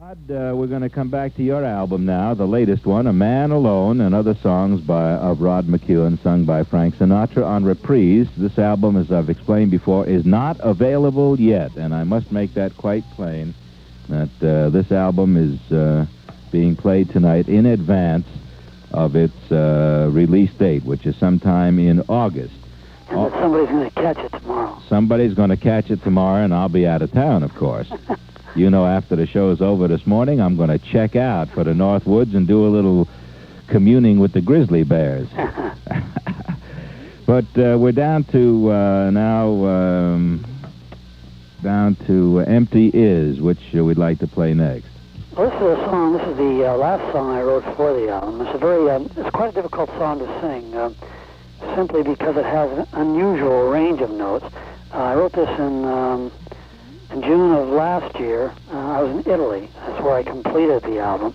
We're going to come back to your album now, the latest one, A Man Alone, and other songs of Rod McKuen, sung by Frank Sinatra on Reprise. This album, as I've explained before, is not available yet, and I must make that quite plain, that this album is being played tonight in advance of its release date, which is sometime in August. And that somebody's going to catch it tomorrow. Somebody's going to catch it tomorrow, and I'll be out of town, of course. You know, after the show's over this morning, I'm going to check out for the North Woods and do a little communing with the grizzly bears. But we're down to down to Empty Is, which we'd like to play next. Well, this is a song. This is the last song I wrote for the album. It's a very, it's quite a difficult song to sing, simply because it has an unusual range of notes. I wrote this in June of last year. I was in Italy. That's where I completed the album,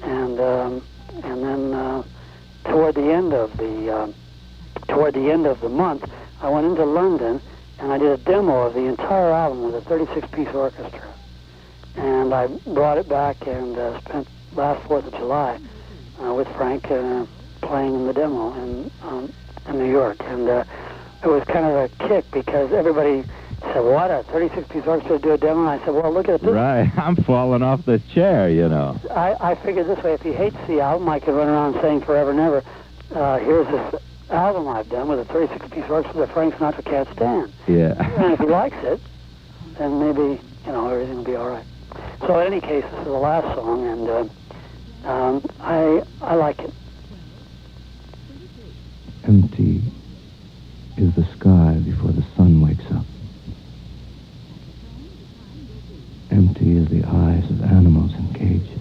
and then toward the end of the month, I went into London and I did a demo of the entire album with a 36-piece orchestra, and I brought it back and spent last 4th of July with Frank playing in the demo in New York, and it was kind of a kick because everybody said, what, a 36-piece orchestra to do a demo? And I said, well, look at this. Right, I'm falling off the chair, you know. I figured this way, if he hates the album, I could run around saying forever never, here's this album I've done with a 36-piece orchestra that Frank Sinatra can't stand. Yeah. And if he likes it, then maybe, everything will be all right. So in any case, this is the last song, and I like it. Empty is the sky before the sun wakes up. Empty is the eyes of animals in cages.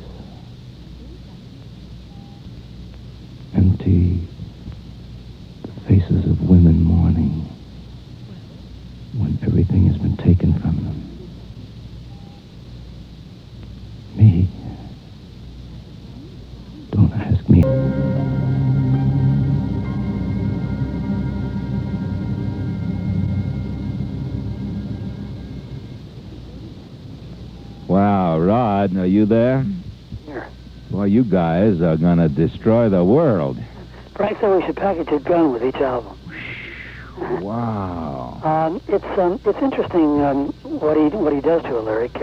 Empty the faces of women mourning when everything has been taken from them. Me. Don't ask me. Wow, Rod, are you there? Here. Well, you guys are going to destroy the world. Frank said we should package a gun with each album. Wow. It's interesting what he does to a lyric.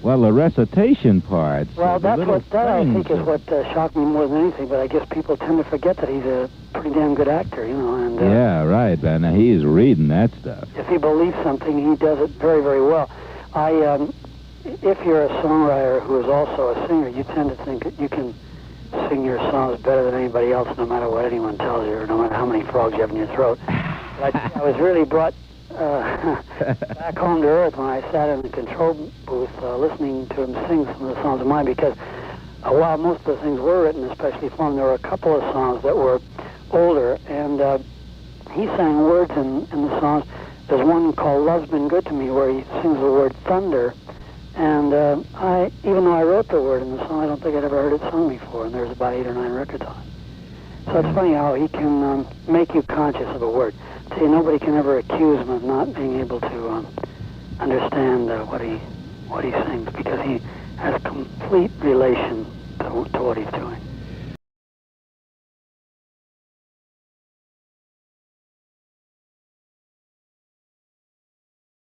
Well, the recitation parts. Well, that I think is of... what shocked me more than anything. But I guess people tend to forget that he's a pretty damn good actor, And yeah, right. And he's reading that stuff. If he believes something, he does it very, very well. If you're a songwriter who is also a singer, you tend to think that you can sing your songs better than anybody else, no matter what anyone tells you, or no matter how many frogs you have in your throat. But I was really brought back home to earth when I sat in the control booth listening to him sing some of the songs of mine, because while most of the things were written especially for him, there were a couple of songs that were older, and he sang words in the songs. There's one called Love's Been Good to Me where he sings the word thunder, and even though I wrote the word in the song, I don't think I'd ever heard it sung before, and there's about 8 or 9 records on it. So it's funny how he can make you conscious of a word. See, nobody can ever accuse him of not being able to understand what he sings, because he has complete relation to what he's doing.